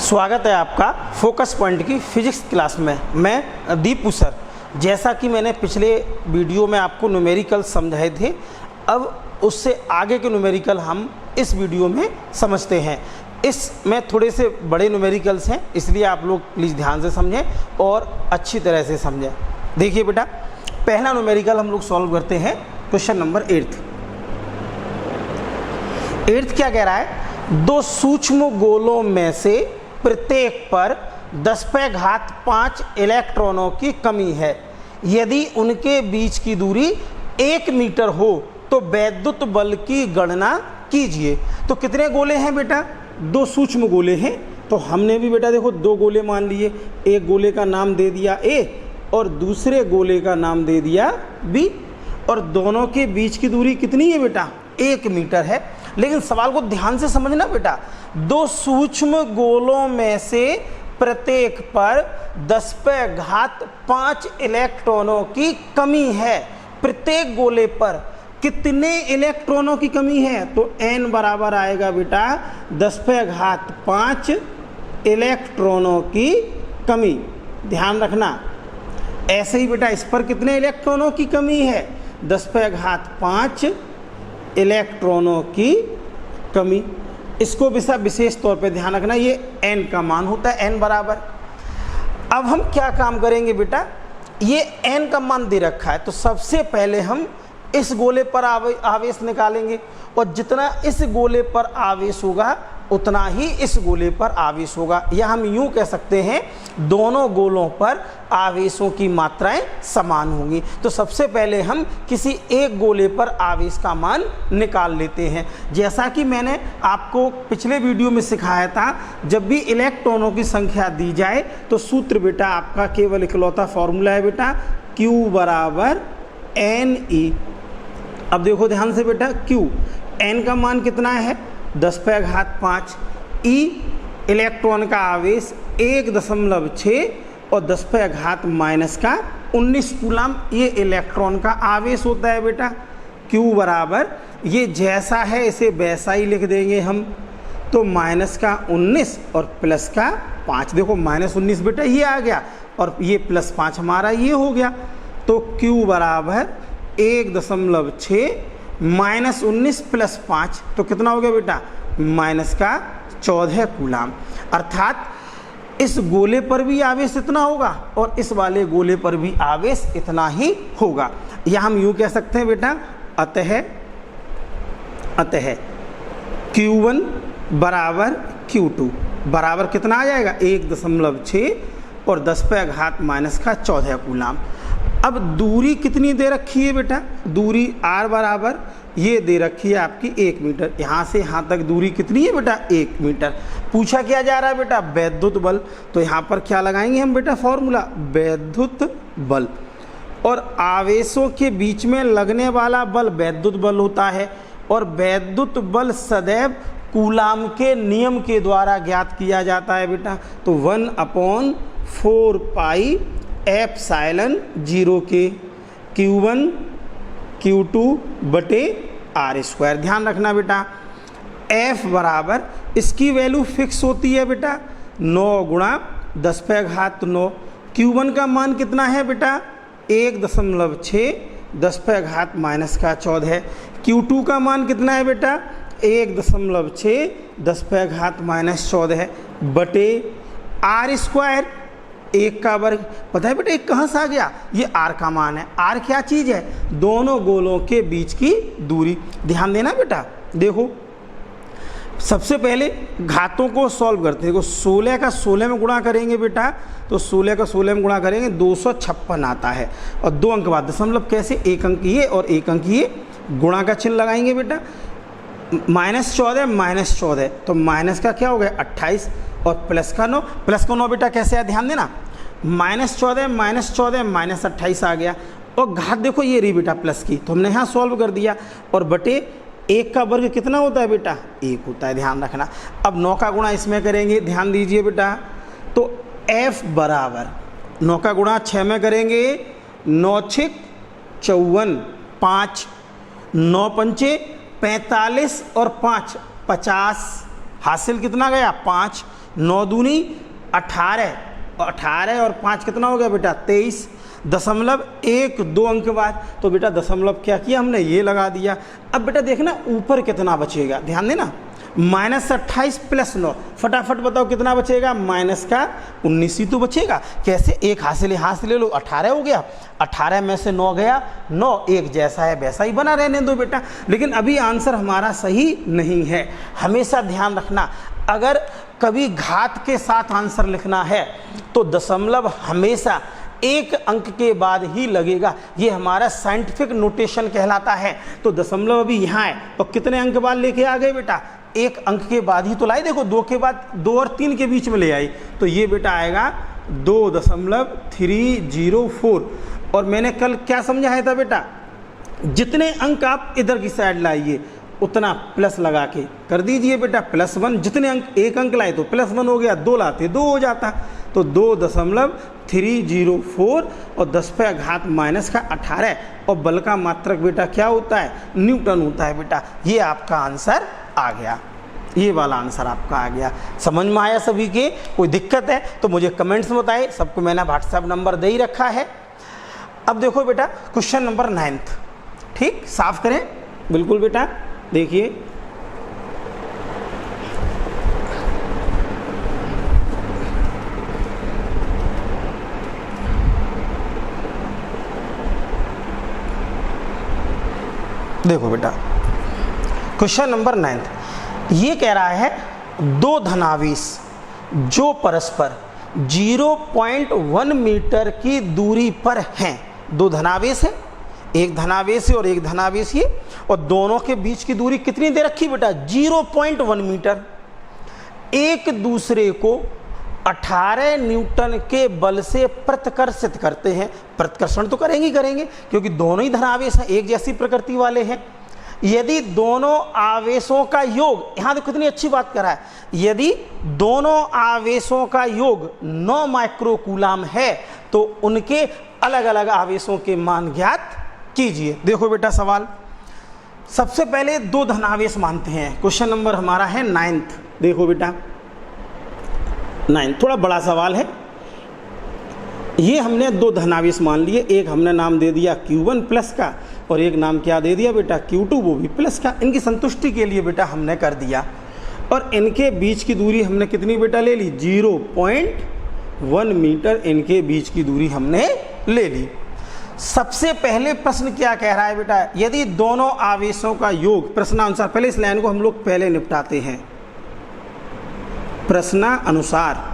स्वागत है आपका फोकस पॉइंट की फिजिक्स क्लास में। मैं दीपू सर। जैसा कि मैंने पिछले वीडियो में आपको न्यूमेरिकल समझाए थे, अब उससे आगे के न्यूमेरिकल हम इस वीडियो में समझते हैं। इसमें थोड़े से बड़े न्यूमेरिकल्स हैं, इसलिए आप लोग प्लीज़ ध्यान से समझें और अच्छी तरह से समझें। देखिए बेटा, पहला न्यूमेरिकल हम लोग सॉल्व करते हैं। क्वेश्चन नंबर 8 क्या कह रहा है? दो सूक्ष्म गोलों में से प्रत्येक पर 10⁵ इलेक्ट्रॉनों की कमी है। यदि उनके बीच की दूरी 1 मीटर हो तो वैद्युत बल की गणना कीजिए। तो कितने गोले हैं बेटा? दो सूक्ष्म गोले हैं। तो हमने भी बेटा देखो दो गोले मान लिए। एक गोले का नाम दे दिया A और दूसरे गोले का नाम दे दिया B, और दोनों के बीच की दूरी कितनी है बेटा? 1 मीटर है। लेकिन सवाल को ध्यान से समझना बेटा, दो सूक्ष्म गोलों में से प्रत्येक पर 10⁵ इलेक्ट्रॉनों की कमी है। प्रत्येक गोले पर कितने इलेक्ट्रॉनों की कमी है? तो n बराबर आएगा बेटा 10⁵ इलेक्ट्रॉनों की कमी। ध्यान रखना। ऐसे ही बेटा इस पर कितने इलेक्ट्रॉनों की कमी है? 10⁵ इलेक्ट्रॉनों की कमी। इसको विशेष तौर पे ध्यान रखना, ये n का मान होता है, n बराबर। अब हम क्या काम करेंगे बेटा, ये n का मान दे रखा है तो सबसे पहले हम इस गोले पर आवेश निकालेंगे, और जितना इस गोले पर आवेश होगा उतना ही इस गोले पर आवेश होगा। या हम यूं कह सकते हैं दोनों गोलों पर आवेशों की मात्राएं समान होंगी। तो सबसे पहले हम किसी एक गोले पर आवेश का मान निकाल लेते हैं। जैसा कि मैंने आपको पिछले वीडियो में सिखाया था, जब भी इलेक्ट्रॉनों की संख्या दी जाए तो सूत्र बेटा आपका केवल इकलौता फॉर्मूला है बेटा, Q बराबर NE। अब देखो ध्यान से बेटा, Q n का मान कितना है? 10⁵ E इलेक्ट्रॉन का आवेश 1.6 और 10⁻⁻19 कूलाम ये इलेक्ट्रॉन का आवेश होता है बेटा। Q बराबर ये जैसा है इसे वैसा ही लिख देंगे हम, तो -19 और +5। देखो -19 बेटा ये आ गया और ये +5 हमारा ये हो गया। तो Q बराबर 1.6 -19 +5 तो कितना हो गया बेटा? -14 कूलाम। अर्थात इस गोले पर भी आवेश इतना होगा और इस वाले गोले पर भी आवेश इतना ही होगा। या हम यूँ कह सकते हैं बेटा, अतः Q1 बराबर Q2 बराबर कितना आ जाएगा? 1.6 और 10⁻⁻14 कूलाम। अब दूरी कितनी दे रखी है बेटा? दूरी r बराबर ये दे रखी है आपकी 1 मीटर। यहाँ से यहाँ तक दूरी कितनी है बेटा? 1 मीटर। पूछा क्या जा रहा है बेटा? वैद्युत बल। तो यहाँ पर क्या लगाएंगे हम बेटा? फॉर्मूला वैद्युत बल। और आवेशों के बीच में लगने वाला बल वैद्युत बल होता है, और वैद्युत बल सदैव कूलाम के नियम के द्वारा ज्ञात किया जाता है बेटा। तो 1/4 पाई एप्सिलॉन 0 के Q1 Q2 बटे r²। ध्यान रखना बेटा, F बराबर इसकी वैल्यू फिक्स होती है बेटा 9 × 10⁻9। Q1 का मान कितना है बेटा? 1.6 10⁻⁻14। Q2 का मान कितना है बेटा? 1.6 10⁻⁻14 बटे r²। 1 का वर्ग। पता है बेटा एक कहाँ से आ गया? ये r का मान है। r क्या चीज़ है? दोनों गोलों के बीच की दूरी। ध्यान देना बेटा। देखो सबसे पहले घातों को सॉल्व करते हैं। देखो 16 का 16 में गुणा करेंगे बेटा, तो 16 का 16 में गुणा करेंगे 256 आता है। और 2 अंक बाद दशमलव कैसे? 1 अंक ये और 1 अंक ये, गुणा का चिन्ह लगाएंगे बेटा। -14 तो माइनस का क्या हो गया? 28 और प्लस का 9 बेटा कैसे है? ध्यान देना, -14 -28 आ गया। और घात देखो ये रही बेटा प्लस की, तो हमने यहाँ सॉल्व कर दिया। और बटे 1 का वर्ग कितना होता है बेटा? 1 होता है। ध्यान रखना। अब 9 का गुणा इसमें करेंगे, ध्यान दीजिए बेटा। तो F बराबर 9 का गुणा 6 में करेंगे, 9 × 6 = 54, 5 9 × 45 और 5 50। हासिल कितना गया? 5। 9 दूनी 18, 18 और 5 कितना हो गया बेटा 23.1, 2 अंक बाद। तो बेटा दशमलव क्या किया हमने, ये लगा दिया। अब बेटा देखना ऊपर कितना बचेगा, ध्यान देना, -28 + 9, फटाफट बताओ कितना बचेगा, -19 ही तो बचेगा। कैसे, एक हाथ से ले लो, 18 हो गया, 18 में से 9 गया, 9 एक जैसा है वैसा ही बना रहने दो बेटा। लेकिन अभी आंसर हमारा सही नहीं है। हमेशा ध्यान रखना, अगर कभी घात के साथ आंसर लिखना है तो दशमलव हमेशा एक अंक के बाद ही लगेगा, ये हमारा साइंटिफिक नोटेशन कहलाता है। तो दशमलव अभी यहाँ है तो कितने अंक बाद लेके आ गए बेटा, एक अंक के बाद ही तो लाई। देखो 2 के बाद 2 और 3 के बीच में ले आई, तो ये बेटा आएगा 2.304। और मैंने कल क्या समझाया था बेटा, जितने अंक आप इधर की साइड लाइए उतना प्लस लगा के कर दीजिए बेटा, +1। जितने अंक, एक अंक लाए तो +1 हो गया, 2 लाते 2 हो जाता, तो 2.304 और 10⁻⁻18। और बल का मात्रक बेटा क्या होता है, न्यूटन होता है बेटा। ये आपका आंसर आ गया, ये वाला आंसर आपका आ गया। समझ में आया सभी के? कोई दिक्कत है तो मुझे कमेंट्स में बताइए, सबको मैंने व्हाट्सएप नंबर दे ही रखा है। अब देखो बेटा क्वेश्चन नंबर 9, ठीक, साफ करें बिल्कुल बेटा। देखिए देखो बेटा क्वेश्चन नंबर 9 ये कह रहा है 2 धनावेश जो परस्पर 0.1 मीटर की दूरी पर हैं। 2 धनावेश है, एक धनावेश है और एक धनावेश ये, और दोनों के बीच की दूरी कितनी दे रखी बेटा, 0.1 मीटर। एक दूसरे को 18 न्यूटन के बल से प्रतिकर्षित करते हैं। प्रतिकर्षण तो करेंगे क्योंकि दोनों ही धनावेश हैं, एक जैसी प्रकृति वाले हैं। यदि दोनों आवेशों का योग, यहां तो कितनी अच्छी बात कर रहा है, यदि दोनों आवेशों का योग 9 माइक्रोकूलाम है तो उनके अलग अलग आवेशों के मान ज्ञात कीजिए। देखो बेटा सवाल, सबसे पहले 2 धनावेश मानते हैं। क्वेश्चन नंबर हमारा है 9। देखो बेटा 9 थोड़ा बड़ा सवाल है। ये हमने 2 धनावेश मान लिए, एक हमने नाम दे दिया Q1 प्लस का और एक नाम क्या दे दिया बेटा Q2 वो भी प्लस का। इनकी संतुष्टि के लिए बेटा हमने कर दिया, और इनके बीच की दूरी हमने कितनी बेटा ले ली, 0.1 मीटर इनके बीच की दूरी हमने ले ली। सबसे पहले प्रश्न क्या कह रहा है बेटा, यदि दोनों आवेशों का योग, प्रश्नानुसार, पहले इस लाइन को हम लोग पहले निपटाते हैं। प्रश्नानुसार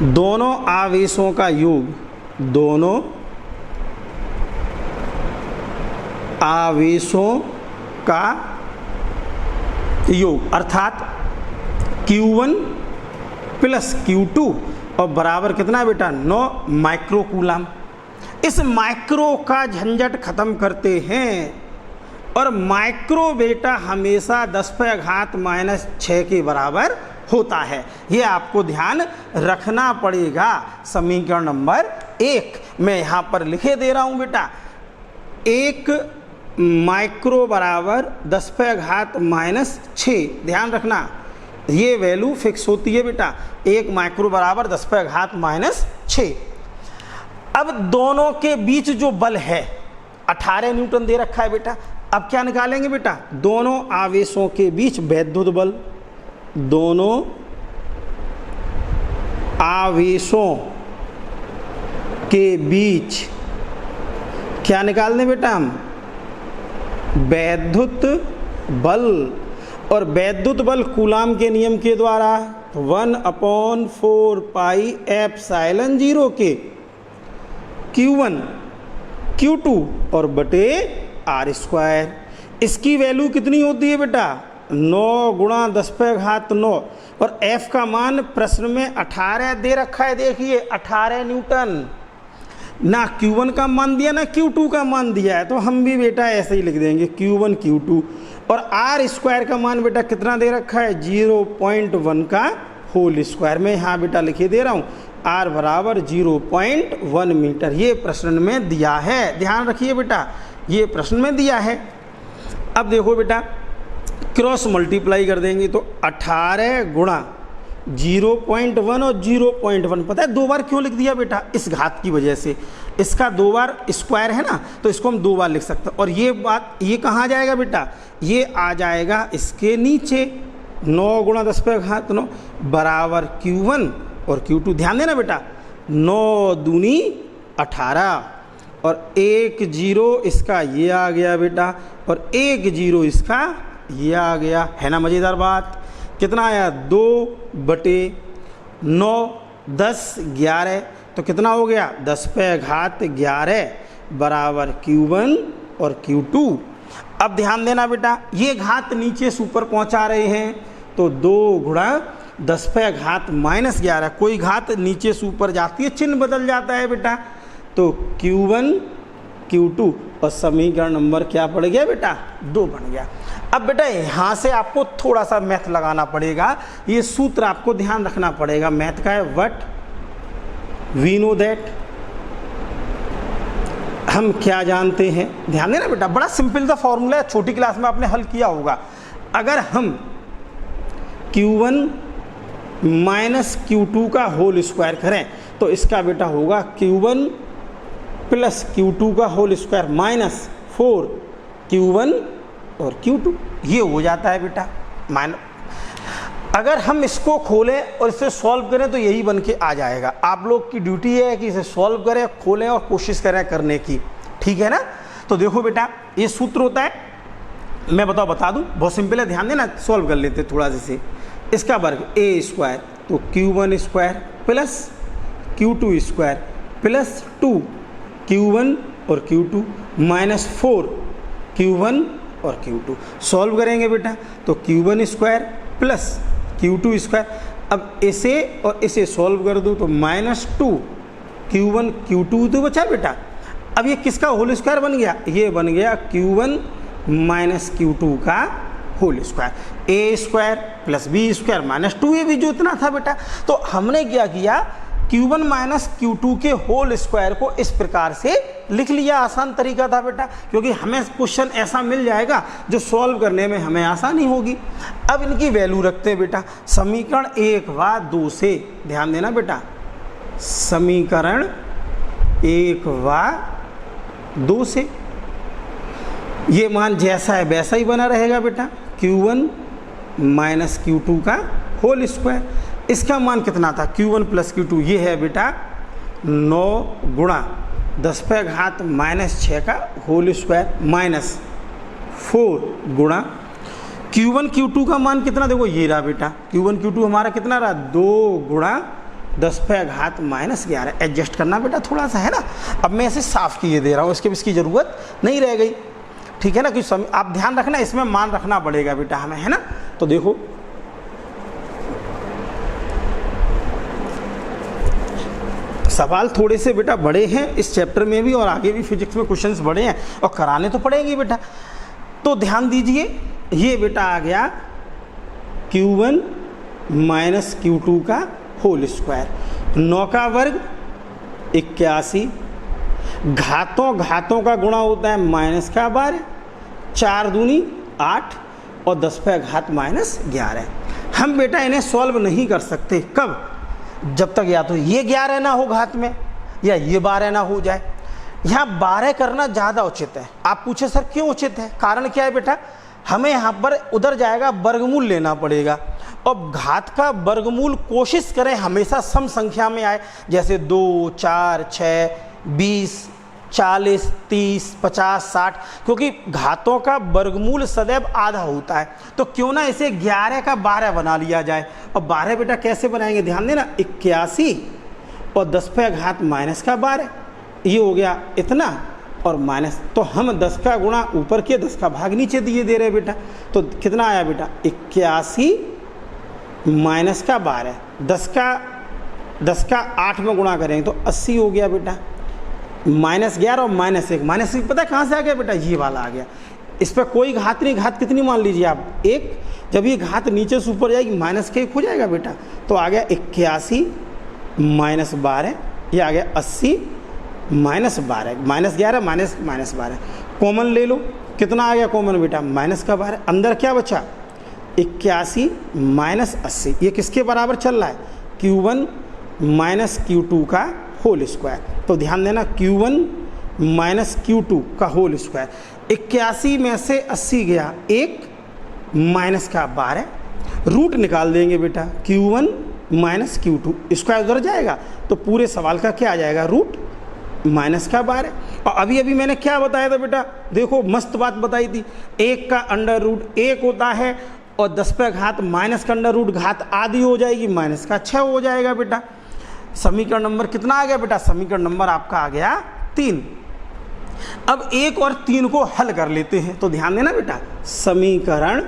दोनों आवेशों का योग, दोनों आवेशों का योग अर्थात Q1 प्लस Q2 और बराबर कितना बेटा 9 माइक्रोकूलाम। इस माइक्रो का झंझट खत्म करते हैं, और माइक्रो बेटा हमेशा 10⁻⁻6 के बराबर होता है। ये आपको ध्यान रखना पड़ेगा। समीकरण नंबर 1 मैं यहाँ पर लिखे दे रहा हूँ बेटा, 1 माइक्रो बराबर 10⁻⁻6। ध्यान रखना ये वैल्यू फिक्स होती है बेटा, 1 माइक्रो बराबर 10⁻⁻6। अब दोनों के बीच जो बल है 18 न्यूटन दे रखा है बेटा। अब क्या निकालेंगे बेटा, दोनों आवेशों के बीच वैद्युत बल, दोनों आवेशों के बीच क्या निकाल दें बेटा हम, वैद्युत बल। और वैद्युत बल कूलाम के नियम के द्वारा 1/4 पाई एप्सिलॉन 0 के Q1 Q2 और बटे R²। इसकी वैल्यू कितनी होती है बेटा 9 गुणा 10⁻9, और F का मान प्रश्न में 18 दे रखा है। देखिए 18 न्यूटन, ना Q1 का मान दिया ना Q2 का मान दिया है, तो हम भी बेटा ऐसे ही लिख देंगे Q1 Q2। और R² का मान बेटा कितना दे रखा है 0.1 का होल स्क्वायर। मैं यहाँ बेटा लिखे दे रहा हूँ R बराबर 0.1 मीटर। ये प्रश्न में दिया है, ध्यान रखिए बेटा, ये प्रश्न में दिया है। अब देखो बेटा क्रॉस मल्टीप्लाई कर देंगे तो 18 गुणा 0.1 और 0.1, पता है 2 बार क्यों लिख दिया बेटा? इस घात की वजह से। इसका 2 बार स्क्वायर है ना, तो इसको हम 2 बार लिख सकते हैं। और ये बात, ये कहाँ जाएगा बेटा? ये आ जाएगा इसके नीचे। 9 गुणा 10 पे घात 9 बराबर Q1 और Q2। ध्यान देना बेटा, 9 दूनी 18 और 1 0 इसका ये आ गया बेटा, और 1 0 इसका ये आ गया। है ना मज़ेदार बात? कितना आया? 2/9, 10 11, तो कितना हो गया? 10 पे घात 11 बराबर Q1 और Q2। अब ध्यान देना बेटा, ये घात नीचे से ऊपर पहुंचा रहे हैं, तो 2 गुणा 10 पे घात -11, कोई घात नीचे से ऊपर जाती है चिन्ह बदल जाता है बेटा, तो Q1 Q2 और समीकरण नंबर क्या पड़ गया बेटा? 2 बन गया। अब बेटा यहाँ से आपको थोड़ा सा मैथ लगाना पड़ेगा, ये सूत्र आपको ध्यान रखना पड़ेगा। मैथ का है व्हाट वी नो दैट, हम क्या जानते हैं। ध्यान देना बेटा, बड़ा सिंपल सा फॉर्मूला है, छोटी क्लास में आपने हल किया होगा। अगर हम Q1 माइनस Q2 का होल स्क्वायर करें तो इसका बेटा होगा Q1 प्लस Q2 का होल स्क्वायर माइनस 4 Q1 और Q2, ये हो जाता है बेटा अगर हम इसको खोलें और इसे सॉल्व करें तो यही बन के आ जाएगा। आप लोग की ड्यूटी है कि इसे सॉल्व करें, खोलें और कोशिश करें करने की, ठीक है ना? तो देखो बेटा, ये सूत्र होता है, मैं बता दूं, बहुत सिंपल है, ध्यान देना, सॉल्व कर लेते थोड़ा जैसे। इसका वर्ग a स्क्वायर, तो Q1 square plus Q2 square plus 2 Q1 और Q2 माइनस 4 Q1 और Q2। सॉल्व करेंगे बेटा तो Q1 square plus Q2 square. अब इसे और इसे सॉल्व कर दो तो -2 Q1 Q2 तो बचा बेटा। अब ये किसका होल स्क्वायर बन गया? ये बन गया Q1 माइनस Q2 का whole square. a square plus b square minus 2a भी जो इतना था बेटा। तो हमने क्या किया, Q1 माइनस Q2 के होल स्क्वायर को इस प्रकार से लिख लिया। आसान तरीका था बेटा, क्योंकि हमें क्वेश्चन ऐसा मिल जाएगा जो सॉल्व करने में हमें आसानी होगी। अब इनकी वैल्यू रखते हैं बेटा समीकरण 1 व 2 से। ध्यान देना बेटा, समीकरण 1 व 2 से ये मान जैसा है वैसा ही बना रहेगा बेटा। Q1 माइनस Q2 का होल स्क्वायर, इसका मान कितना था? Q1 प्लस Q2, ये है बेटा 9 गुणा 10 पे घात -6 का होल स्क्वायर माइनस 4 गुणा Q1 Q2 का मान कितना? देखो ये रहा बेटा, Q1 Q2 हमारा कितना रहा? 2 गुणा 10 पे घात -11। एडजस्ट करना बेटा थोड़ा सा, है ना। अब मैं इसे साफ किए दे रहा हूँ, इसकी ज़रूरत नहीं रह गई, ठीक है ना। क्योंकि आप ध्यान रखना, इसमें मान रखना पड़ेगा बेटा हमें, है ना। तो देखो सवाल थोड़े से बेटा बड़े हैं इस चैप्टर में भी, और आगे भी फिजिक्स में क्वेश्चंस बड़े हैं और कराने तो पड़ेंगे बेटा। तो ध्यान दीजिए, ये बेटा आ गया Q1 माइनस Q2 का होल स्क्वायर, 9 का वर्ग 81, घातों का गुणा होता है -12, 4 दूनी 8 और 10 पे घात -11। हम बेटा इन्हें सॉल्व नहीं कर सकते, कब? जब तक या तो ये 11 ना हो घात में या ये 12 ना हो जाए। यहाँ 12 करना ज़्यादा उचित है। आप पूछे सर क्यों उचित है? कारण क्या है बेटा, हमें यहाँ पर उधर जाएगा वर्गमूल लेना पड़ेगा, और घात का वर्गमूल कोशिश करें हमेशा सम संख्या में आए, जैसे 2 4 6 20 40 30 50 60, क्योंकि घातों का वर्गमूल सदैव आधा होता है। तो क्यों ना इसे 11 का 12 बना लिया जाए। और 12 बेटा कैसे बनाएंगे? ध्यान देना, 81 और 10 पे घात -12, ये हो गया इतना, और माइनस, तो हम 10 का गुणा ऊपर के 10 का भाग नीचे दिए दे रहे बेटा। तो कितना आया बेटा? 81 माइनस का 12, 10 का 8 में गुणा करेंगे तो 80 हो गया बेटा। -11 और -1 पता है कहाँ से आ गया बेटा? ये वाला आ गया। इस पर कोई घात नहीं, घात कितनी मान लीजिए आप? 1। जब ये घात नीचे से ऊपर जाएगी -1 हो जाएगा बेटा, तो आ गया 81 -12, ये आ गया 80 -12, -11 -12। कॉमन ले लो, कितना आ गया कॉमन बेटा? -12। अंदर क्या बचा? 81 माइनस 80, ये किसके बराबर चल रहा है? Q1 माइनस Q2 का होल स्क्वायर। तो ध्यान देना, Q1 माइनस Q2 का होल स्क्वायर। 81 में से 80 गया, 1 माइनस का 12, रूट निकाल देंगे बेटा, Q1 माइनस Q2, स्क्वायर उधर जाएगा तो पूरे सवाल का क्या आ जाएगा? रूट माइनस का 12। और अभी अभी मैंने क्या बताया था बेटा? देखो मस्त बात बताई थी, 1 का अंडर रूट 1 होता है और 10 पे घात माइनस का अंडर रूट घात आधी हो जाएगी, माइनस का 6 हो जाएगा बेटा। समीकरण नंबर कितना आ गया बेटा? समीकरण नंबर आपका आ गया 3। अब 1 और 3 को हल कर लेते हैं, तो ध्यान देना बेटा, समीकरण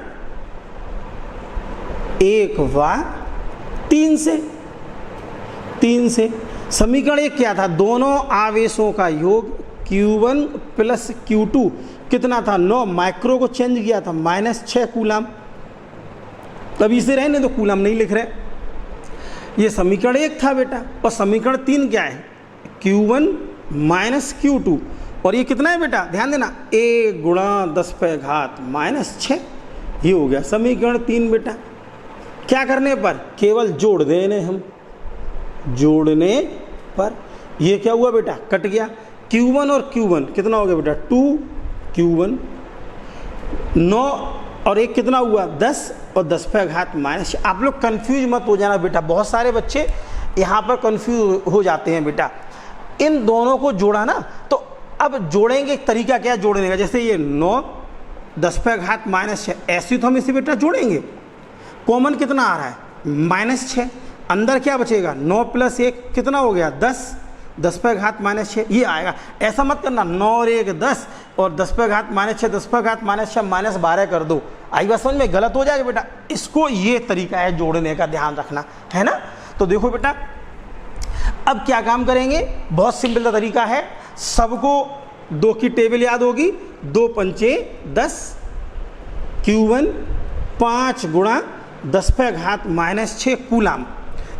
1 व 3 से समीकरण 1 क्या था? दोनों आवेशों का योग Q1 प्लस Q2 कितना था? 9, माइक्रो को चेंज किया था, माइनस 6 कूलम। तभी इसे रहने दो, कूलम नहीं लिख रहे। ये समीकरण 1 था बेटा। और समीकरण 3 क्या है? Q1 माइनस Q2, और ये कितना है बेटा? ध्यान देना, 1 गुणा 10 पे घात माइनस 6, ये हो गया समीकरण 3 बेटा। क्या करने पर? केवल जोड़ देने, हम जोड़ने पर ये क्या हुआ बेटा? कट गया। Q1 और Q1 कितना हो गया बेटा? 2Q1, 9 और 1 कितना हुआ? 10, और 10 पे घात माइनस। आप लोग कंफ्यूज मत हो जाना बेटा, बहुत सारे बच्चे यहाँ पर कंफ्यूज हो जाते हैं बेटा। इन दोनों को जोड़ा ना, तो अब जोड़ेंगे, एक तरीका क्या जोड़ने का? जैसे ये 9 10 पे घात माइनस 6, ऐसे तो हम इसे बेटा जोड़ेंगे। कॉमन कितना आ रहा है? माइनस 6, अंदर क्या बचेगा? 9 प्लस 1 कितना हो गया? 10, 10 पे घात माइनस 6, ये आएगा। ऐसा मत करना 9 और 1 10 और 10 पे घात माइनस 6, 10 पे घात माइनस 6 माइनस 12 कर दो, आई बात समझ में? गलत हो जाएगा बेटा। इसको ये तरीका है जोड़ने का, ध्यान रखना है ना। तो देखो बेटा, अब क्या काम करेंगे? बहुत सिंपल तरीका है, सबको 2 की टेबल याद होगी, 2 पंचे 10, Q1 5 गुणा 10 पे घात माइनस 6 कूलम।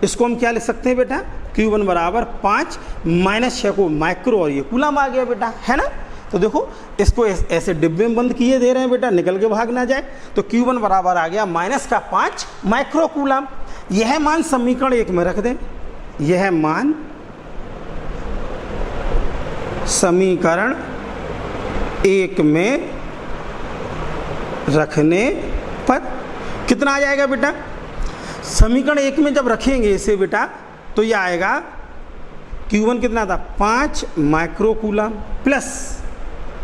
इसको हम क्या लिख सकते हैं बेटा? Q1 बराबर 5 माइनस 6 को माइक्रो, और ये कूलम आ गया बेटा, है ना। तो देखो इसको ऐसे डिब्बे में बंद किए दे रहे हैं बेटा, निकल के भाग ना जाए। तो Q1 बराबर आ गया माइनस का 5 माइक्रो कूलम। यह मान समीकरण 1 में रख दें, यह मान समीकरण 1 में रखने पर कितना आ जाएगा बेटा? समीकरण 1 में जब रखेंगे इसे बेटा, तो यह आएगा Q1 कितना था? 5 माइक्रो कूलम, प्लस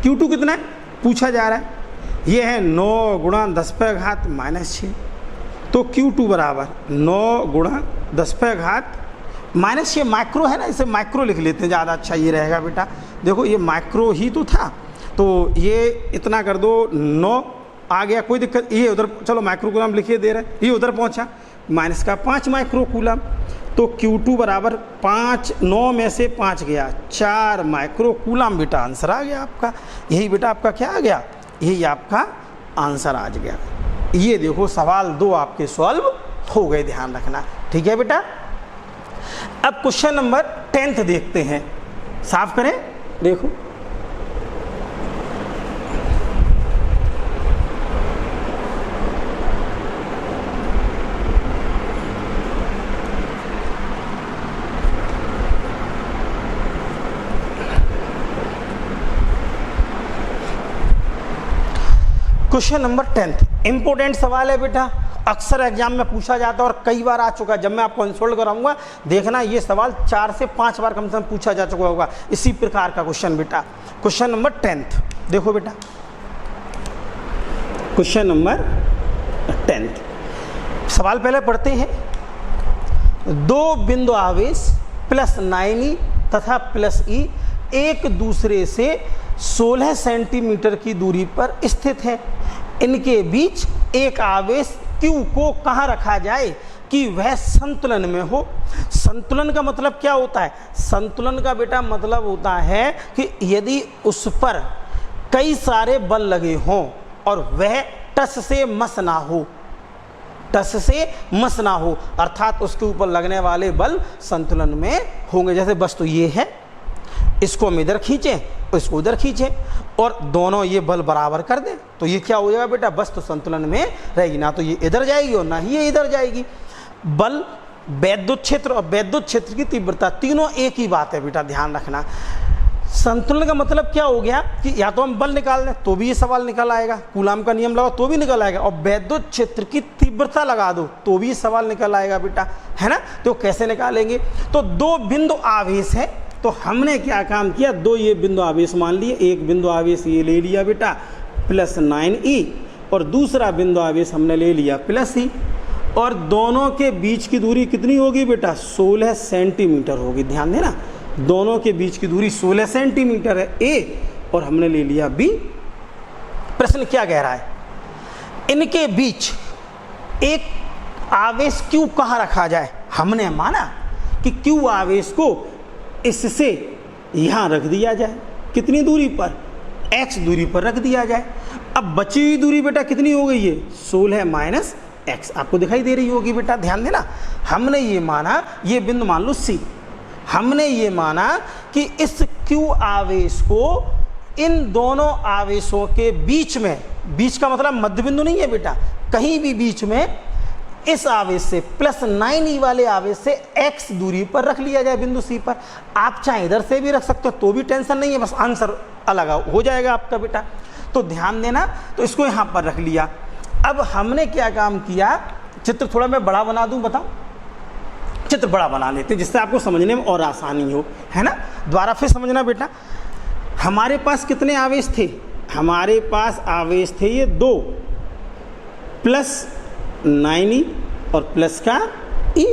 Q2 कितना है पूछा जा रहा है, यह है 9 गुणा 10 पे घात माइनस 6। तो Q2 बराबर 9 गुणा 10 पे घात माइनस 6, माइक्रो है ना, इसे माइक्रो लिख लेते हैं, ज़्यादा अच्छा ये रहेगा बेटा। देखो ये माइक्रो ही तो था, तो ये इतना कर दो, 9 आ गया, कोई दिक्कत, ये उधर चलो माइक्रो कूलम लिखिए दे रहे, ये उधर पहुंचा, माइनस का 5 माइक्रो कूलम। तो Q2 बराबर 5, 9 में से 5 गया, 4 माइक्रो कूलम बेटा, आंसर आ गया आपका। यही बेटा आपका क्या आ गया? यही आपका आंसर आ गया। ये देखो सवाल 2 आपके सॉल्व हो गए, ध्यान रखना, ठीक है बेटा। अब क्वेश्चन नंबर 10 देखते हैं, साफ करें, देखो क्वेश्चन नंबर 10 इंपॉर्टेंट सवाल है बेटा, अक्सर एग्जाम में पूछा जाता है और कई बार आ चुका है। जब मैं आपको इंसोल्ट कराऊंगा देखना, ये सवाल 4 से 5 बार कम से कम पूछा जा चुका होगा, इसी प्रकार का क्वेश्चन बेटा। क्वेश्चन नंबर 10 देखो बेटा, क्वेश्चन नंबर 10 सवाल पहले पढ़ते हैं। 2 बिंदु आवेश प्लस 9e तथा प्लस e एक दूसरे से 16 सेंटीमीटर की दूरी पर स्थित है। इनके बीच एक आवेश Q को कहाँ रखा जाए कि वह संतुलन में हो। संतुलन का मतलब क्या होता है? संतुलन का बेटा मतलब होता है कि यदि उस पर कई सारे बल लगे हों और वह टस से मस ना हो, टस से मस ना हो, अर्थात उसके ऊपर लगने वाले बल संतुलन में होंगे। जैसे वस्तु ये है, इसको हम इधर खींचें, इसको उधर खींचें और दोनों ये बल बराबर कर दें, तो ये क्या हो जाएगा बेटा, वस्तु संतुलन में रहेगी, ना तो ये इधर जाएगी और ना ही ये इधर जाएगी। बल, वैद्युत क्षेत्र और वैद्युत क्षेत्र की तीव्रता तीनों एक ही बात है बेटा, ध्यान रखना। संतुलन का मतलब क्या हो गया कि या तो हम बल निकाल लें तो भी ये सवाल निकल आएगा, कूलाम का नियम लगाओ तो भी निकल आएगा, और वैद्युत क्षेत्र की तीव्रता लगा दो तो भी सवाल निकल आएगा बेटा, है ना। तो कैसे निकालेंगे, तो दो बिंदु आवेश है, तो हमने क्या काम किया, दो ये बिंदु आवेश मान लिए, एक बिंदु आवेश ये ले लिया बेटा +9e और दूसरा बिंदु आवेश हमने ले लिया +e, और दोनों के बीच की दूरी कितनी होगी बेटा, 16 सेंटीमीटर होगी। ध्यान देना, दोनों के बीच की दूरी 16 सेंटीमीटर है ए, और हमने ले लिया बी। प्रश्न क्या कह रहा है, इनके बीच एक आवेश Q कहाँ रखा जाए। हमने माना कि Q आवेश को इससे यहाँ रख दिया जाए, कितनी दूरी पर, x दूरी पर रख दिया जाए। अब बची हुई दूरी बेटा कितनी हो गई है, 16 - x, आपको दिखाई दे रही होगी बेटा, ध्यान देना। हमने ये माना, ये बिंदु मान लो C, हमने ये माना कि इस Q आवेश को इन दोनों आवेशों के बीच में, बीच का मतलब मध्य बिंदु नहीं है बेटा, कहीं भी बीच में इस आवेश से +9e वाले आवेश से x दूरी पर रख लिया जाए बिंदु C पर। आप चाहे इधर से भी रख सकते हो तो भी टेंशन नहीं है, बस आंसर अलग हो जाएगा आपका बेटा। तो ध्यान देना, तो इसको यहाँ पर रख लिया। अब हमने क्या काम किया, चित्र थोड़ा मैं बड़ा बना दूं, बताओ, चित्र बड़ा बना लेते जिससे आपको समझने में और आसानी हो, है ना। दोबारा फिर समझना बेटा, हमारे पास कितने आवेश थे, हमारे पास आवेश थे ये 2 +9e और प्लस का e,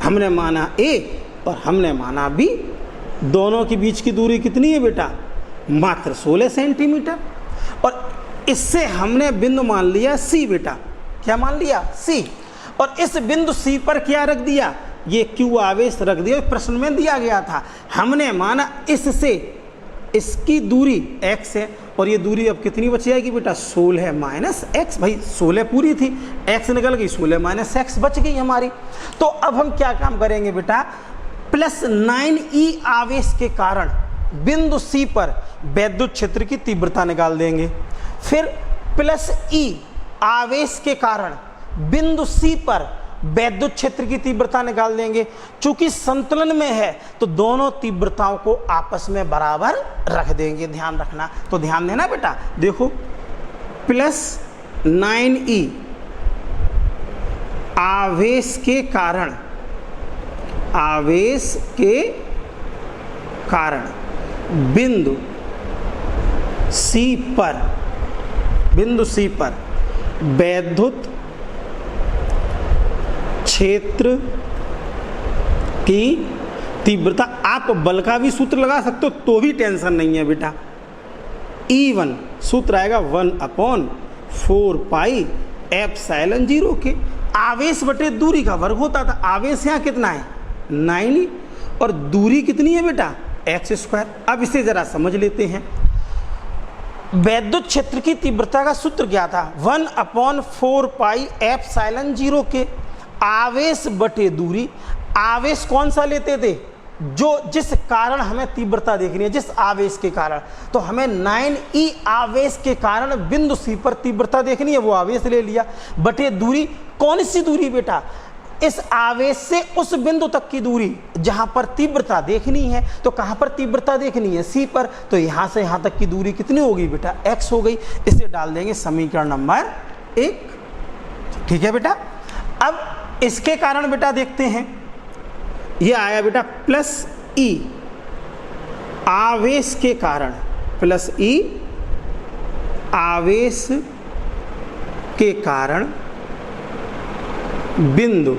हमने माना a और हमने माना b। दोनों के बीच की दूरी कितनी है बेटा, मात्र 16 सेंटीमीटर, और इससे हमने बिंदु मान लिया C बेटा, क्या मान लिया, C, और इस बिंदु C पर क्या रख दिया, ये Q आवेश रख दिया, प्रश्न में दिया गया था। हमने माना इससे इसकी दूरी x है, और ये दूरी अब कितनी बच जाएगी बेटा, 16 - x, भाई 16 पूरी थी, x निकल गई, 16 - x बच गई हमारी। तो अब हम क्या काम करेंगे बेटा, +9e आवेश के कारण बिंदु C पर वैद्युत क्षेत्र की तीव्रता निकाल देंगे, फिर +e आवेश के कारण बिंदु C पर वैद्युत क्षेत्र की तीव्रता निकाल देंगे। चूंकि संतुलन में है तो दोनों तीव्रताओं को आपस में बराबर रख देंगे, ध्यान रखना। तो ध्यान देना बेटा, देखो +9e आवेश के कारण, आवेश के कारण बिंदु C पर, बिंदु C पर वैद्युत क्षेत्र की तीव्रता, आप बल का भी सूत्र लगा सकते हो तो भी टेंशन नहीं है बेटा। E1 सूत्र आएगा 1/4 पाई ε0 के, आवेश बटे दूरी का वर्ग होता था। आवेश यहाँ कितना है 9e, और दूरी कितनी है बेटा x²। अब इसे जरा समझ लेते हैं। वैद्युत क्षेत्र की तीव्रता का सूत्र क्या था, 1/4 पाई ε0 के, आवेश बटे दूरी। आवेश कौन सा लेते थे, जो जिस कारण हमें तीव्रता देखनी है, जिस आवेश के कारण, तो हमें 9e आवेश के कारण बिंदु C पर तीव्रता देखनी है, वो आवेश ले लिया, बटे दूरी। कौन सी दूरी बेटा, इस आवेश से उस बिंदु तक की दूरी जहां पर तीव्रता देखनी है। तो कहां पर तीव्रता देखनी है, C पर, तो यहां से यहां तक की दूरी कितनी होगी बेटा, x हो गई। इसे डाल देंगे समीकरण नंबर 1, ठीक है बेटा। अब इसके कारण बेटा देखते हैं, ये आया बेटा +e आवेश के कारण, +e आवेश के कारण बिंदु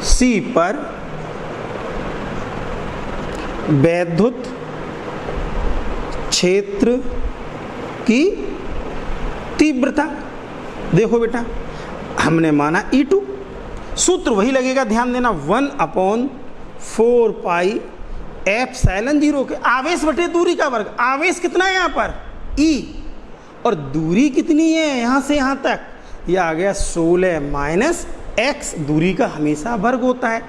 C पर वैद्युत क्षेत्र की तीव्रता। देखो बेटा, हमने माना E2, सूत्र वही लगेगा, ध्यान देना, 1/4 पाई ε0 के, आवेश बटे दूरी का वर्ग। आवेश कितना है यहाँ पर E, और दूरी कितनी है यहाँ से यहाँ तक, ये आ गया 16 - x, दूरी का हमेशा वर्ग होता है।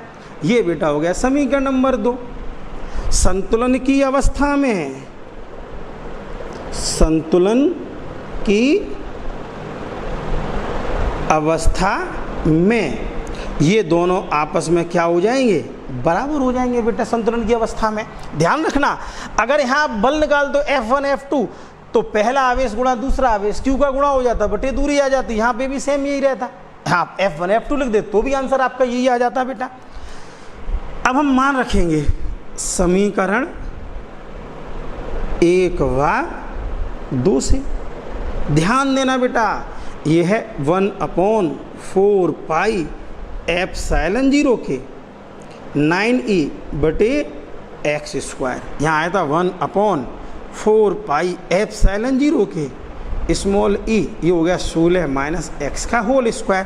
ये बेटा हो गया समीकरण नंबर 2। संतुलन की अवस्था में, संतुलन की अवस्था में ये दोनों आपस में क्या हो जाएंगे, बराबर हो जाएंगे बेटा संतुलन की अवस्था में। ध्यान रखना, अगर यहाँ आप बल निकाल दो F1 F2 तो पहला आवेश गुणा दूसरा आवेश Q का गुणा हो जाता, बटे दूरी आ जाती। यहाँ पे भी सेम यही रहता, हाँ F1 F2 लिख दे तो भी आंसर आपका यही आ जाता बेटा। अब हम मान रखेंगे समीकरण 1 व 2 से। ध्यान देना बेटा, ये है 1/4 पाई एप्सिलॉन 0 के 9e बटे एक्स स्क्वायर। यहाँ आया था 1/4 पाई एप्सिलॉन 0 के स्मॉल e, ये हो गया 16 माइनस एक्स का होल स्क्वायर।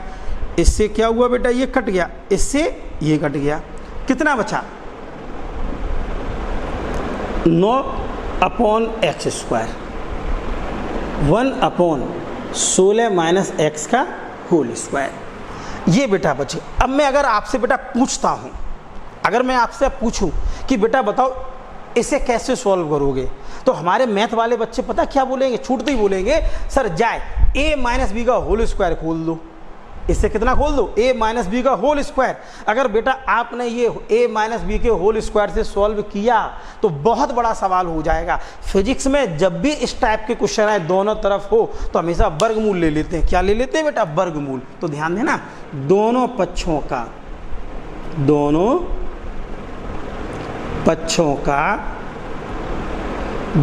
इससे क्या हुआ बेटा, ये कट गया, इससे ये कट गया, कितना बचा 9/x स्क्वायर, 1/16 माइनस एक्स का होल स्क्वायर, ये बेटा बचे। अब मैं अगर आपसे बेटा पूछता हूँ, अगर मैं आपसे पूछूं कि बेटा बताओ इसे कैसे सॉल्व करोगे, तो हमारे मैथ वाले बच्चे पता क्या बोलेंगे, छूटते ही बोलेंगे सर जाए a माइनस बी का होल स्क्वायर खोल दो। इससे कितना खोल दो, a माइनस बी का होल स्क्वायर। अगर बेटा आपने ये a माइनस बी के होल स्क्वायर से सॉल्व किया तो बहुत बड़ा सवाल हो जाएगा। फिजिक्स में जब भी इस टाइप के क्वेश्चन आए दोनों तरफ हो तो हमेशा वर्गमूल ले लेते हैं। क्या ले लेते हैं बेटा, वर्गमूल। तो ध्यान देना, दोनों पक्षों का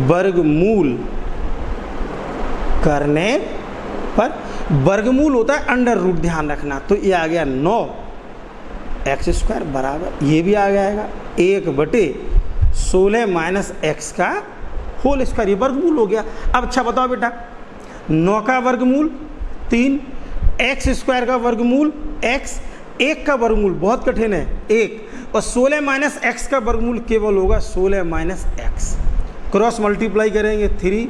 वर्गमूल करने पर, वर्गमूल होता है अंडर रूट, ध्यान रखना। तो ये आ गया 9x स्क्वायर बराबर, ये भी आ जाएगा 1/16 माइनस एक्स का होल स्क्वायर, ये वर्गमूल हो गया। अब अच्छा बताओ बेटा, 9 का वर्गमूल 3, एक्स स्क्वायर का वर्गमूल x, 1 का वर्गमूल बहुत कठिन है 1, और 16 माइनस एक्स का वर्गमूल केवल होगा 16 माइनस एक्स। क्रॉस मल्टीप्लाई करेंगे 3,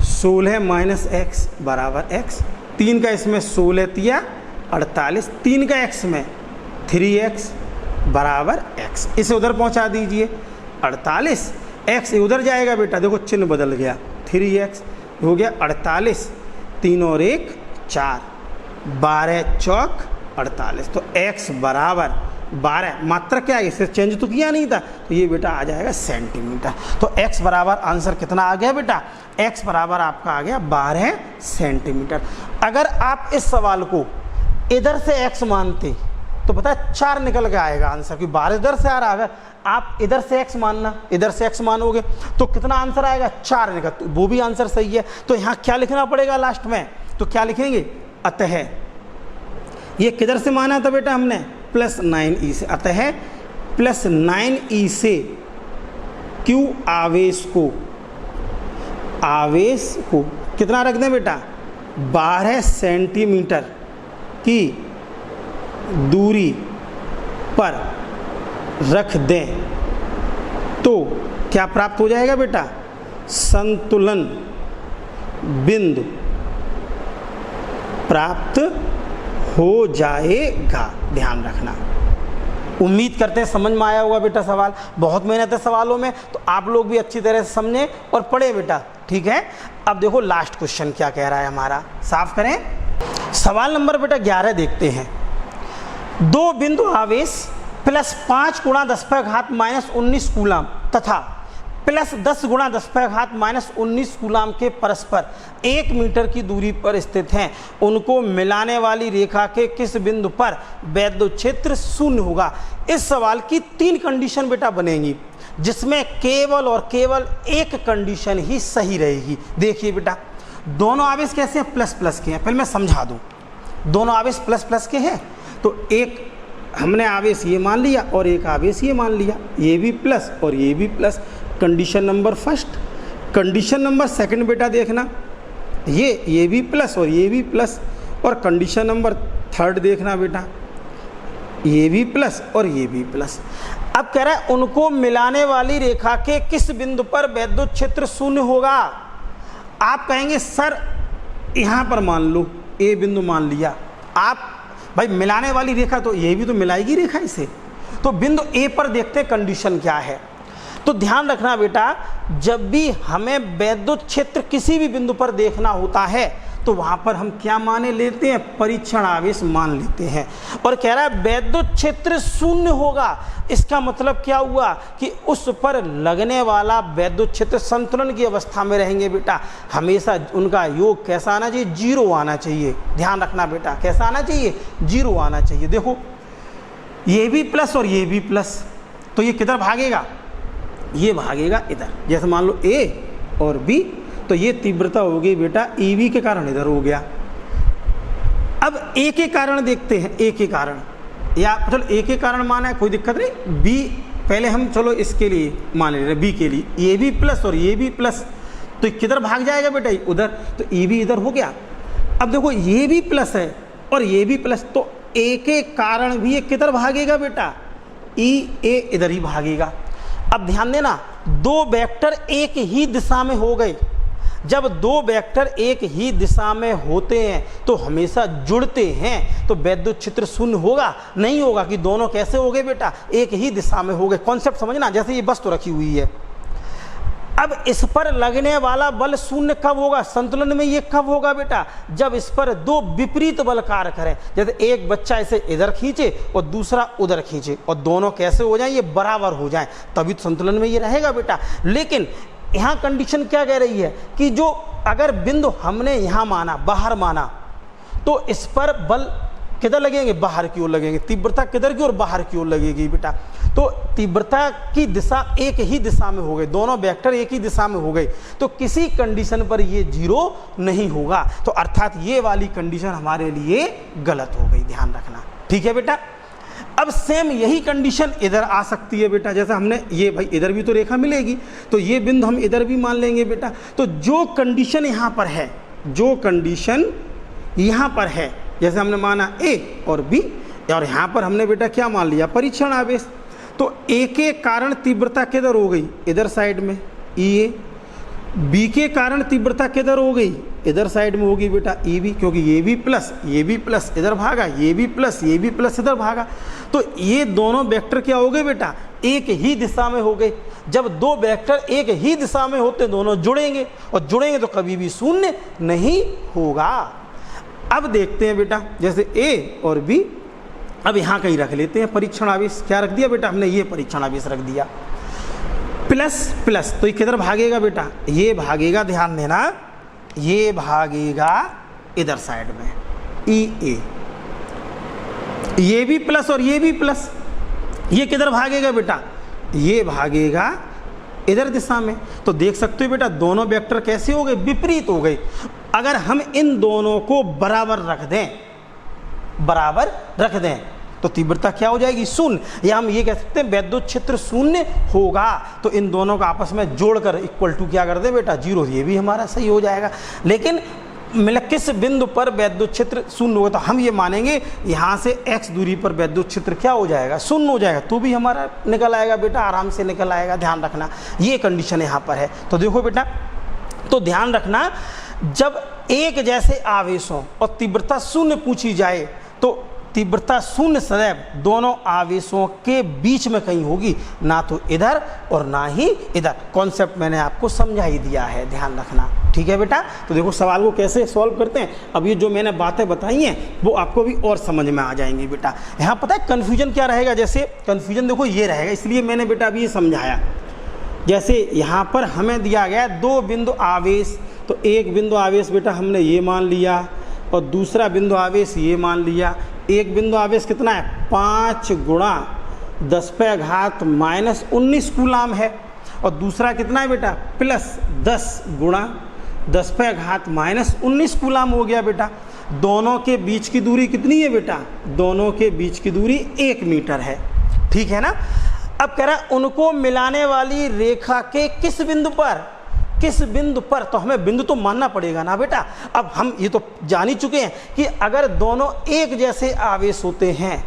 16 माइनस एक्स बराबर एक्स, 3 का इसमें 16 तिया 48, 3 का एक्स में 3x बराबर x। इसे उधर पहुंचा दीजिए, 48 x उधर जाएगा बेटा, देखो चिन्ह बदल गया, 3x हो गया 48, 3 और 1 4, 12 चौक 48, तो x बराबर 12। मात्रा क्या है, इसे चेंज तो किया नहीं था, तो ये बेटा आ जाएगा सेंटीमीटर। तो x बराबर आंसर कितना आ गया बेटा, x बराबर आपका आ गया 12 सेंटीमीटर। अगर आप इस सवाल को इधर से x मानते तो पता है 4 निकल के आएगा आंसर, क्योंकि 12 इधर से आ रहा है। अगर आप इधर से x मानना, इधर से x मानोगे तो कितना आंसर आएगा, 4 निकल, तो वो भी आंसर सही है। तो यहाँ क्या लिखना पड़ेगा लास्ट में, तो क्या लिखेंगे, अतः ये किधर से माना था बेटा हमने, +9e से, अतः +9e से q आवेश को कितना रख दें बेटा, 12 सेंटीमीटर की दूरी पर रख दें तो क्या प्राप्त हो जाएगा बेटा, संतुलन बिंदु प्राप्त हो जाएगा। ध्यान रखना, उम्मीद करते हैं समझ में आया होगा बेटा। सवाल बहुत मेहनत है सवालों में, तो आप लोग भी अच्छी तरह से समझें और पढ़े बेटा, ठीक है। अब देखो लास्ट क्वेश्चन क्या कह रहा है हमारा, साफ करें। सवाल नंबर बेटा 11 देखते हैं। 2 बिंदु आवेश +5 × 10⁻⁻19 कूलाम तथा +10 × 10⁻⁻19 कूलाम के परस्पर 1 मीटर की दूरी पर स्थित हैं। उनको मिलाने वाली रेखा के किस बिंदु पर वैद्युत क्षेत्र शून्य होगा। इस सवाल की 3 कंडीशन बेटा बनेंगी, जिसमें केवल और केवल एक कंडीशन ही सही रहेगी। देखिए बेटा, दोनों आवेश कैसे हैं, प्लस प्लस के हैं। पहले मैं समझा दूं, दोनों आवेश प्लस प्लस के हैं, तो एक हमने आवेश ये मान लिया और एक आवेश ये मान लिया, ये भी प्लस और ये भी plus. Condition number first. Condition number second बेटा देखना, ये भी प्लस और ये भी प्लस। और कंडीशन नंबर थर्ड देखना बेटा, ये भी प्लस और ये भी प्लस। अब कह रहा है उनको मिलाने वाली रेखा के किस बिंदु पर वैद्युत क्षेत्र शून्य होगा। आप कहेंगे सर यहाँ पर मान लो, ए बिंदु मान लिया। आप भाई मिलाने वाली रेखा तो ये भी तो मिलाएगी रेखा इसे, तो बिंदु ए पर देखते हैं कंडीशन क्या है। तो ध्यान रखना बेटा, जब भी हमें वैद्युत क्षेत्र किसी भी बिंदु पर देखना होता है तो वहां पर हम क्या माने लेते हैं, परीक्षण आवेश मान लेते हैं। और कह रहा है वैद्युत क्षेत्र शून्य होगा, इसका मतलब क्या हुआ कि उस पर लगने वाला वैद्युत क्षेत्र संतुलन की अवस्था में रहेंगे बेटा। हमेशा उनका योग कैसा आना चाहिए, जीरो आना चाहिए। ध्यान रखना बेटा, कैसा आना चाहिए, जीरो आना चाहिए। देखो ये भी प्लस और ये भी प्लस, तो ये किधर भागेगा, ये भागेगा इधर। जैसे मान लो ए और बी, तो ये तीव्रता हो गई बेटा ईवी के कारण इधर हो गया। अब ए के कारण देखते हैं, ए के कारण, या चलो ए के कारण माना है कोई दिक्कत नहीं, बी पहले हम चलो इसके लिए मान ले रहे बी के लिए, ये भी प्लस और ये भी प्लस, तो किधर भाग जाएगा बेटा, उधर। तो ए भी इधर हो गया। अब देखो ये भी प्लस है और ये भी प्लस, तो ए के कारण भी ये किधर भागेगा बेटा, ई ए इधर ही भागेगा। अब ध्यान देना, दो वेक्टर एक ही दिशा में हो गए। जब दो वेक्टर एक ही दिशा में होते हैं तो हमेशा जुड़ते हैं, तो वैद्युत क्षेत्र शून्य होगा, नहीं होगा कि दोनों कैसे हो गए बेटा, एक ही दिशा में हो गए। कॉन्सेप्ट समझना, जैसे ये वस्तु रखी हुई है, अब इस पर लगने वाला बल शून्य कब होगा, संतुलन में ये कब होगा बेटा, जब इस पर दो विपरीत बल कार्य करें। जैसे एक बच्चा इसे इधर खींचे और दूसरा उधर खींचे, और दोनों कैसे हो जाएं, ये बराबर हो जाएं, तभी तो संतुलन में ये रहेगा बेटा। लेकिन यहाँ कंडीशन क्या कह रही है कि जो अगर बिंदु हमने यहाँ माना, बाहर माना, तो इस पर बल किधर लगेंगे, बाहर की ओर लगेंगे। तीव्रता किधर की ओर, बाहर की ओर लगेगी बेटा। तो तीव्रता की दिशा एक ही दिशा में हो गई, दोनों वेक्टर एक ही दिशा में हो गए, तो किसी कंडीशन पर ये जीरो नहीं होगा। तो अर्थात ये वाली कंडीशन हमारे लिए गलत हो गई, ध्यान रखना, ठीक है बेटा। अब सेम यही कंडीशन इधर आ सकती है बेटा। जैसे हमने ये भाई इधर भी तो रेखा मिलेगी, तो ये बिंदु हम इधर भी मान लेंगे बेटा। तो जो कंडीशन यहाँ पर है, जो कंडीशन यहाँ पर है, जैसे हमने माना ए और बी, और यहाँ पर हमने बेटा क्या मान लिया, परीक्षण आवेश। तो ए के कारण तीव्रता किधर हो गई, इधर साइड में ई ए। बी के कारण तीव्रता किधर हो गई, इधर साइड में होगी बेटा ई बी, क्योंकि ये भी प्लस इधर भागा, ये भी प्लस इधर भागा। तो ये दोनों वेक्टर क्या हो गए बेटा, एक ही दिशा में हो गए। जब दो वेक्टर एक ही दिशा में होते दोनों जुड़ेंगे, और जुड़ेंगे तो कभी भी शून्य नहीं होगा। अब देखते हैं बेटा, जैसे ए और बी, अब यहाँ कहीं रख लेते हैं परीक्षण आवेश। क्या रख दिया बेटा हमने, ये परीक्षण आवेश रख दिया, प्लस प्लस। तो ये किधर भागेगा बेटा, ये भागेगा, ध्यान देना, ये भागेगा इधर साइड में ई ए। ये भी प्लस और ये भी प्लस, ये किधर भागेगा बेटा, ये भागेगा इधर दिशा में। तो देख सकते हो बेटा दोनों वेक्टर कैसे हो गए, विपरीत हो गए। अगर हम इन दोनों को बराबर रख दें तो तीव्रता क्या हो जाएगी, शून्य, या हम ये कह सकते हैं वैद्युत क्षेत्र शून्य होगा। तो इन दोनों को आपस में जोड़कर इक्वल टू क्या कर दे बेटा, जीरो, ये भी हमारा सही हो जाएगा। लेकिन मतलब किस बिंदु पर वैद्युत क्षेत्र शून्य होगा, तो हम ये मानेंगे यहाँ से x दूरी पर वैद्युत क्षेत्र क्या हो जाएगा, शून्य हो जाएगा, तो भी हमारा निकल आएगा बेटा, आराम से निकल आएगा। ध्यान रखना, ये कंडीशन यहाँ पर है। तो देखो बेटा, तो ध्यान रखना, जब एक जैसे आवेशों और तीव्रता शून्य पूछी जाए तो तीव्रता शून्य सदैव दोनों आवेशों के बीच में कहीं होगी, ना तो इधर और ना ही इधर। कॉन्सेप्ट मैंने आपको समझा ही दिया है, ध्यान रखना, ठीक है बेटा। तो देखो सवाल को कैसे सॉल्व करते हैं। अब ये जो मैंने बातें बताई हैं वो आपको भी और समझ में आ जाएंगी बेटा। यहाँ पता है कन्फ्यूजन क्या रहेगा, जैसे कन्फ्यूजन देखो ये रहेगा, इसलिए मैंने बेटा अभी ये समझाया। जैसे यहाँ पर हमें दिया गया दो बिंदु आवेश, तो एक बिंदु आवेश बेटा हमने ये मान लिया और दूसरा बिंदु आवेश ये मान लिया। एक बिंदु आवेश कितना है, 5 गुणा 10⁻⁻19 कूलाम है, और दूसरा कितना है बेटा, प्लस 10 गुणा 10⁻⁻19 कूलाम हो गया बेटा। दोनों के बीच की दूरी कितनी है बेटा, दोनों के बीच की दूरी 1 मीटर है, ठीक है ना। अब कह रहा है उनको मिलाने वाली रेखा के किस बिंदु पर, तो हमें बिंदु तो मानना पड़ेगा ना बेटा। अब हम ये तो जान ही चुके हैं कि अगर दोनों एक जैसे आवेश होते हैं,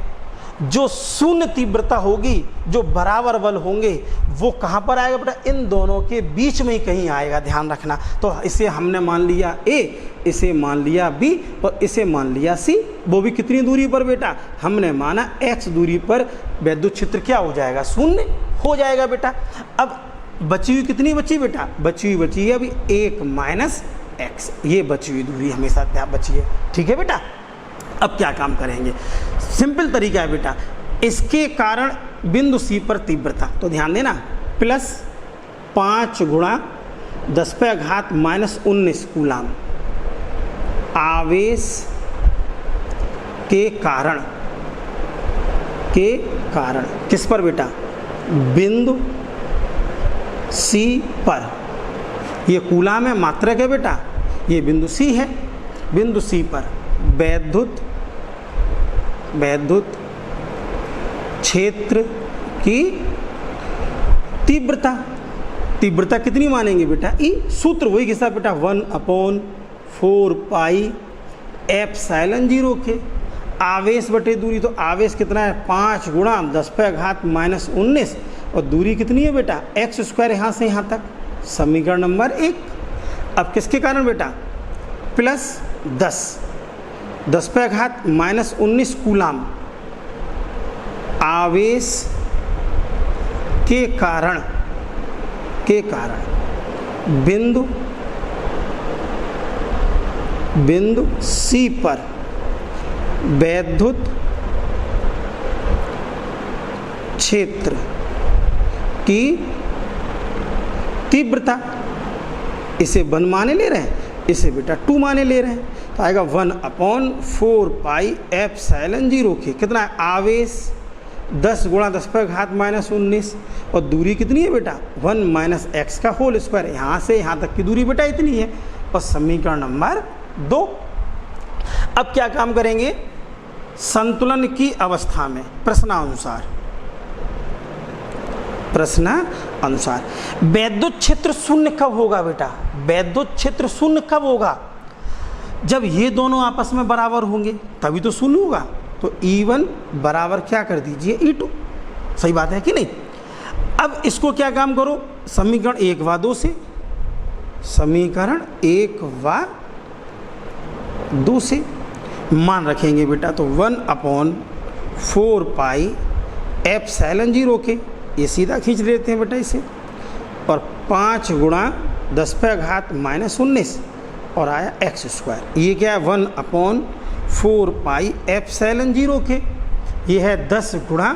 जो शून्य तीव्रता होगी, जो बराबर बल होंगे, वो कहाँ पर आएगा बेटा, इन दोनों के बीच में ही कहीं आएगा, ध्यान रखना। तो इसे हमने मान लिया ए, इसे मान लिया बी और इसे मान लिया सी। वो भी कितनी दूरी पर बेटा, हमने माना x दूरी पर वैद्युत क्षेत्र क्या हो जाएगा, शून्य हो जाएगा बेटा। अब बची हुई कितनी बची बेटा, बची हुई बची है अभी 1 माइनस एक्स, ये बची हुई दूरी हमेशा यहाँ बची है। ठीक है बेटा, अब क्या काम करेंगे, सिंपल तरीका है बेटा, इसके कारण बिंदु सी पर तीव्रता, तो ध्यान देना, प्लस 5 गुणा 10⁻⁻19 कूलाम आवेश के कारण किस पर बेटा, बिंदु सी पर, ये कूलाम है, मात्रक है बेटा, ये बिंदु सी है, बिंदु सी पर वैद्युत क्षेत्र की तीव्रता कितनी मानेंगे बेटा, ई, सूत्र वही किसा बेटा, 1/4 पाई एप्सिलॉन 0 के, आवेश बटे दूरी, तो आवेश कितना है 5 गुणा 10⁻⁻19 और दूरी कितनी है बेटा x² यहाँ से यहाँ तक, समीकरण नंबर 1। अब किसके कारण बेटा, प्लस 10⁻⁻19 कूलाम आवेश के कारण बिंदु सी पर वैद्युत क्षेत्र की तीव्रता, इसे 1 माने ले रहे हैं, इसे बेटा 2 माने ले रहे हैं, तो आएगा 1/4 पाई एप्सिलॉन 0 के, कितना है आवेश 10 गुणा 10⁻⁻19 और दूरी कितनी है बेटा 1 माइनस एक्स का होल स्क्वायर, यहाँ से यहाँ तक की दूरी बेटा इतनी है, और समीकरण नंबर 2। अब क्या काम करेंगे, संतुलन की अवस्था में प्रश्नानुसार वैद्युत क्षेत्र शून्य कब होगा बेटा, वैद्युत क्षेत्र शून्य कब होगा, जब ये दोनों आपस में बराबर होंगे तभी तो शून्य होगा, तो E1 बराबर क्या कर दीजिए E2, सही बात है कि नहीं। अब इसको क्या काम करो, समीकरण 1 व 2 से, समीकरण 1 व 2 से मान रखेंगे बेटा, तो 1/4 पाई एप्सिलॉन 0 के, ये सीधा खींच लेते हैं बेटा इसे, और 5 गुणा 10⁻⁻19 और आया x², ये क्या है 1/4 पाई एप्सिलॉन 0 के, ये है 10 गुणा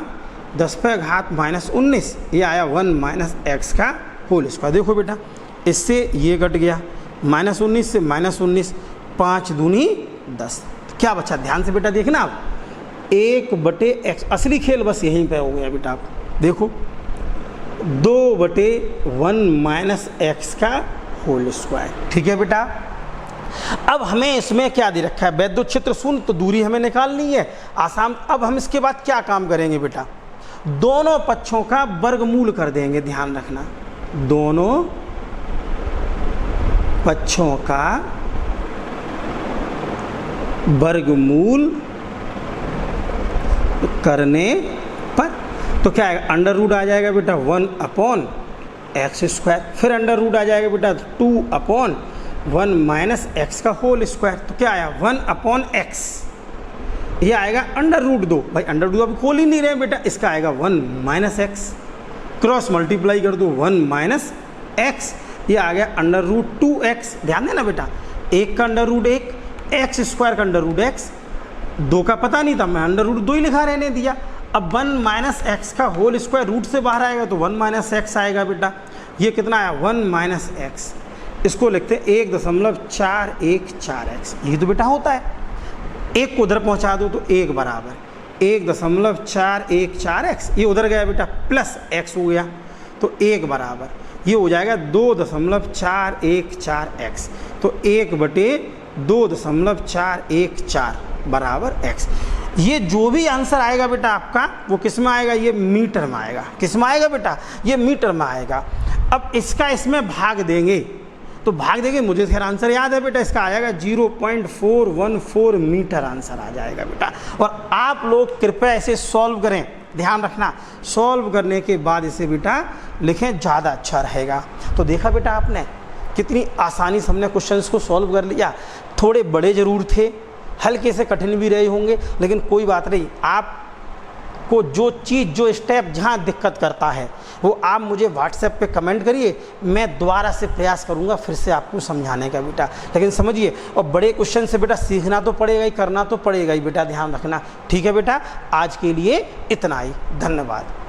10⁻⁻19, ये आया 1 माइनस एक्स का होल स्क्वायर। देखो बेटा इससे ये कट गया, -19 से -19, 5 दूनी 10, क्या बचा, ध्यान से बेटा देखना आप, 1/x, असली खेल बस यहीं पे हो गया बेटा, आप देखो 2/1 माइनस एक्स का होल स्क्वायर। ठीक है बेटा, अब हमें इसमें क्या दे रखा है, वैद्युत क्षेत्र शून्य, तो दूरी हमें निकालनी है आसान। अब हम इसके बाद क्या काम करेंगे बेटा, दोनों पक्षों का वर्गमूल कर देंगे, ध्यान रखना, दोनों पक्षों का वर्गमूल करने पर, तो क्या आएगा, अंडर रूट आ जाएगा बेटा 1/x², फिर अंडर रूट आ जाएगा बेटा 2/1 माइनस एक्स का होल स्क्वायर, तो क्या आया 1/x, ये आएगा अंडर रूट 2, भाई अंडर रूट अभी खोल ही नहीं रहे बेटा, इसका आएगा 1 माइनस एक्स, क्रॉस मल्टीप्लाई कर दो 1 माइनस एक्स, ये आ गया अंडर रूट 2x, ध्यान देना बेटा, 1 का अंडर रूट 1, x² का अंडर रूट x, 2 का पता नहीं था, मैं अंडर रूट 2 ही लिखा रहने दिया। अब 1 माइनस एक्स का होल स्क्वायर रूट से बाहर आएगा तो 1 माइनस एक्स आएगा बेटा, ये कितना आया 1 माइनस एक्स, इसको लिखते हैं 1.414x, ये तो बेटा होता है, 1 को उधर पहुंचा दो तो 1 बराबर 1.414x, ये उधर गया बेटा प्लस x हो गया, तो 1 बराबर ये हो जाएगा 2.414x, तो 1/2.414 बराबर x। ये जो भी आंसर आएगा बेटा आपका वो किस में आएगा, ये मीटर में आएगा, किस में आएगा बेटा, ये मीटर में आएगा। अब इसका इसमें भाग देंगे, तो भाग देंगे, मुझे खैर आंसर याद है बेटा, इसका आएगा 0.414 मीटर आंसर आ जाएगा बेटा। और आप लोग कृपया इसे सॉल्व करें, ध्यान रखना, सॉल्व करने के बाद इसे बेटा लिखें, ज़्यादा अच्छा रहेगा। तो देखा बेटा आपने कितनी आसानी से हमने क्वेश्चंस को सॉल्व कर लिया, थोड़े बड़े ज़रूर थे, हल्के से कठिन भी रहे होंगे, लेकिन कोई बात नहीं, आप आपको जो चीज़ जो स्टेप जहाँ दिक्कत करता है वो आप मुझे व्हाट्सएप पे कमेंट करिए, मैं दोबारा से प्रयास करूँगा फिर से आपको समझाने का बेटा। लेकिन समझिए, और बड़े क्वेश्चन से बेटा सीखना तो पड़ेगा ही, करना तो पड़ेगा ही बेटा, ध्यान रखना। ठीक है बेटा, आज के लिए इतना ही, धन्यवाद।